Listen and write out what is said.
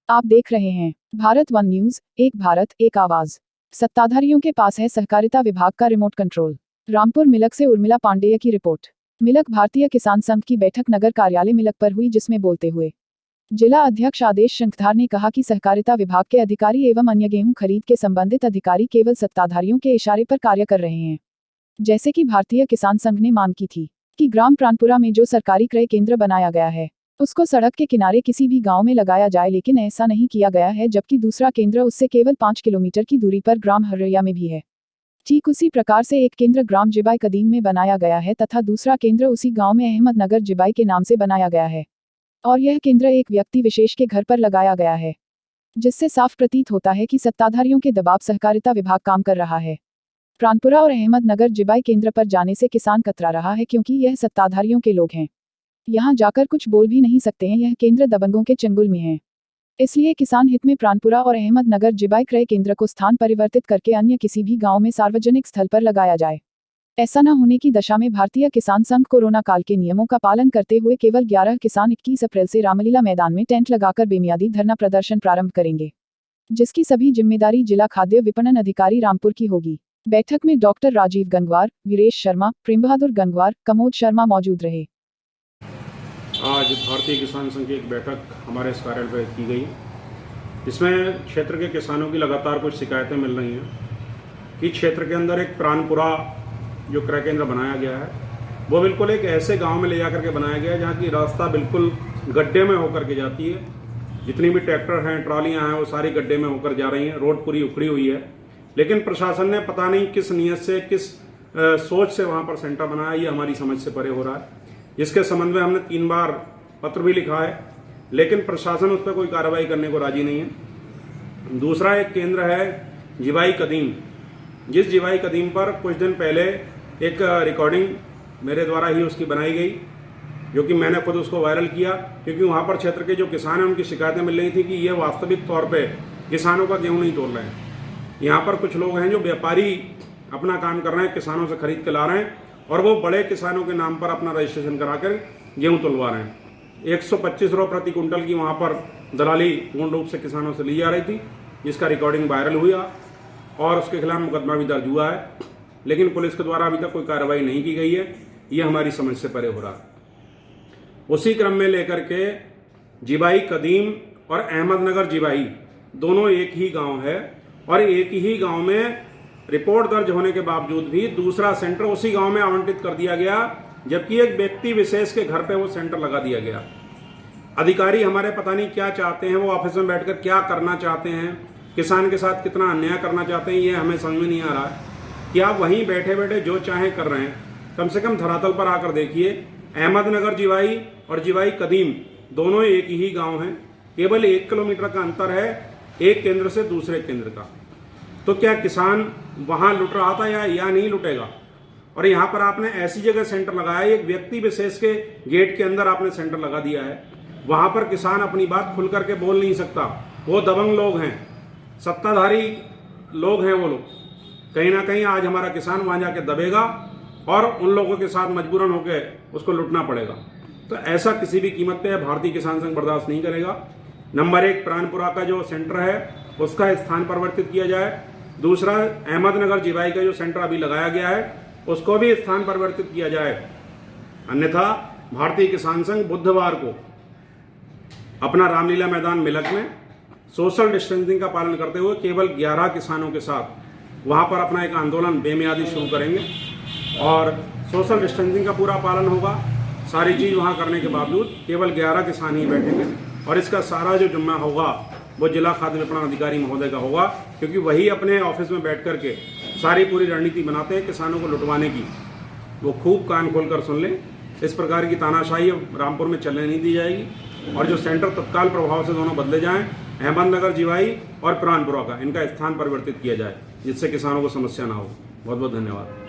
आप देख रहे हैं भारत वन न्यूज, एक भारत एक आवाज। सत्ताधारियों के पास है सहकारिता विभाग का रिमोट कंट्रोल। रामपुर मिलक से उर्मिला पांडेय की रिपोर्ट। मिलक भारतीय किसान संघ की बैठक नगर कार्यालय मिलक पर हुई, जिसमें बोलते हुए जिला अध्यक्ष आदेश शंखधार ने कहा कि सहकारिता विभाग के अधिकारी एवं अन्य गेहूं खरीद के संबंधित अधिकारी केवल सत्ताधारियों के इशारे पर कार्य कर रहे हैं। जैसे कि भारतीय किसान संघ ने मांग की थी कि ग्राम प्राणपुरा में जो सरकारी क्रय केंद्र बनाया गया है उसको सड़क के किनारे किसी भी गांव में लगाया जाए, लेकिन ऐसा नहीं किया गया है। जबकि दूसरा केंद्र उससे केवल 5 किलोमीटर की दूरी पर ग्राम हर्रैया में भी है। ठीक उसी प्रकार से एक केंद्र ग्राम जिबाई कदीम में बनाया गया है तथा दूसरा केंद्र उसी गांव में अहमदनगर जिबाई के नाम से बनाया गया है, और यह केंद्र एक व्यक्ति विशेष के घर पर लगाया गया है, जिससे साफ प्रतीत होता है कि सत्ताधारियों के दबाव सहकारिता विभाग काम कर रहा है। प्राणपुरा और अहमदनगर जिबाई केंद्र पर जाने से किसान कतरा रहा है, क्योंकि यह सत्ताधारियों के लोग हैं। यहाँ जाकर कुछ बोल भी नहीं सकते हैं। यह केंद्र दबंगों के चंगुल में है। इसलिए किसान हित में प्राणपुरा और अहमदनगर जिबाई क्रय केंद्र को स्थान परिवर्तित करके अन्य किसी भी गांव में सार्वजनिक स्थल पर लगाया जाए। ऐसा न होने की दशा में भारतीय किसान संघ कोरोना काल के नियमों का पालन करते हुए केवल 11 किसान 21 अप्रैल से रामलीला मैदान में टेंट लगाकर बेमियादी धरना प्रदर्शन प्रारंभ करेंगे, जिसकी सभी जिम्मेदारी जिला खाद्य विपणन अधिकारी रामपुर की होगी। बैठक में डॉक्टर राजीव गंगवार, वीरेश शर्मा, प्रेम बहादुर गंगवार, कमोद शर्मा मौजूद रहे। आज भारतीय किसान संघ की एक बैठक हमारे इस कार्यालय पर की गई। इसमें क्षेत्र के किसानों की लगातार कुछ शिकायतें मिल रही हैं कि क्षेत्र के अंदर एक प्राणपुरा जो क्रय केंद्र बनाया गया है वो बिल्कुल एक ऐसे गांव में ले जाकर के बनाया गया है जहां की रास्ता बिल्कुल गड्ढे में होकर के जाती है। जितनी भी ट्रैक्टर हैं, ट्रॉलियाँ हैं, वो सारी गड्ढे में होकर जा रही हैं। रोड पूरी उखड़ी हुई है, लेकिन प्रशासन ने पता नहीं किस नीयत से, किस सोच से वहाँ पर सेंटर बनाया, ये हमारी समझ से परे हो रहा है। इसके संबंध में हमने 3 बार पत्र भी लिखा है, लेकिन प्रशासन उस पर कोई कार्रवाई करने को राजी नहीं है। दूसरा एक केंद्र है जिबाई कदीम, जिस जिबाई कदीम पर कुछ दिन पहले एक रिकॉर्डिंग मेरे द्वारा ही उसकी बनाई गई, जो कि मैंने खुद उसको वायरल किया, क्योंकि वहाँ पर क्षेत्र के जो किसान हैं उनकी शिकायतें मिल रही थी कि ये वास्तविक तौर पे किसानों का गेहूँ नहीं तोल रहे हैं। यहाँ पर कुछ लोग हैं जो व्यापारी अपना काम कर रहे हैं, किसानों से खरीद के ला रहे हैं और वो बड़े किसानों के नाम पर अपना रजिस्ट्रेशन कराकर गेहूं तुलवा रहे हैं। 125 रुपये प्रति कुंटल की वहां पर दलाली पूर्ण रूप से किसानों से ली जा रही थी, जिसका रिकॉर्डिंग वायरल हुआ और उसके खिलाफ मुकदमा भी दर्ज हुआ है, लेकिन पुलिस के द्वारा अभी तक कोई कार्रवाई नहीं की गई है। ये हमारी समझ से परे हो रहा है। उसी क्रम में लेकर के जिबाई कदीम और अहमदनगर जिबाई दोनों एक ही गाँव है, और एक ही गाँव में रिपोर्ट दर्ज होने के बावजूद भी दूसरा सेंटर उसी गांव में आवंटित कर दिया गया, जबकि एक व्यक्ति विशेष के घर पे वो सेंटर लगा दिया गया। अधिकारी हमारे पता नहीं क्या चाहते हैं, वो ऑफिस में बैठकर क्या करना चाहते हैं, किसान के साथ कितना अन्याय करना चाहते हैं, ये हमें समझ में नहीं आ रहा है कि आप वहीं बैठे बैठे जो चाहें कर रहे हैं। कम से कम धरातल पर आकर देखिए, अहमदनगर जिबाई और जिबाई कदीम दोनों एक ही गाँव हैं, केवल 1 किलोमीटर का अंतर है एक केंद्र से दूसरे केंद्र का। तो क्या किसान वहां लुट रहा था या नहीं लुटेगा? और यहाँ पर आपने ऐसी जगह सेंटर लगाया, एक व्यक्ति विशेष के गेट के अंदर आपने सेंटर लगा दिया है। वहां पर किसान अपनी बात खुल करके बोल नहीं सकता। वो दबंग लोग हैं, सत्ताधारी लोग हैं वो लोग। कहीं ना कहीं आज हमारा किसान वहां जाके दबेगा और उन लोगों के साथ मजबूरन होकर उसको लुटना पड़ेगा। तो ऐसा किसी भी कीमत पे भारतीय किसान संघ बर्दाश्त नहीं करेगा। नंबर 1 प्राणपुरा का जो सेंटर है उसका स्थान परिवर्तित किया जाए। दूसरा अहमदनगर जिबाई का जो सेंटर अभी लगाया गया है उसको भी स्थान परिवर्तित किया जाए। अन्यथा भारतीय किसान संघ बुधवार को अपना रामलीला मैदान मिलक में सोशल डिस्टेंसिंग का पालन करते हुए केवल 11 किसानों के साथ वहां पर अपना एक आंदोलन बेमियादी शुरू करेंगे, और सोशल डिस्टेंसिंग का पूरा पालन होगा। सारी चीज़ वहां करने के बावजूद केवल 11 किसान ही बैठेंगे, और इसका सारा जो जिम्मा होगा वो जिला खाद्य विपणन अधिकारी महोदय का होगा, क्योंकि वही अपने ऑफिस में बैठ करके सारी पूरी रणनीति बनाते हैं किसानों को लुटवाने की। वो खूब कान खोलकर सुन लें, इस प्रकार की तानाशाही रामपुर में चलने नहीं दी जाएगी, और जो सेंटर तत्काल प्रभाव से दोनों बदले जाएं, अहमदनगर जिबाई और प्राणपुरा का, इनका स्थान परिवर्तित किया जाए, जिससे किसानों को समस्या ना हो। बहुत बहुत धन्यवाद।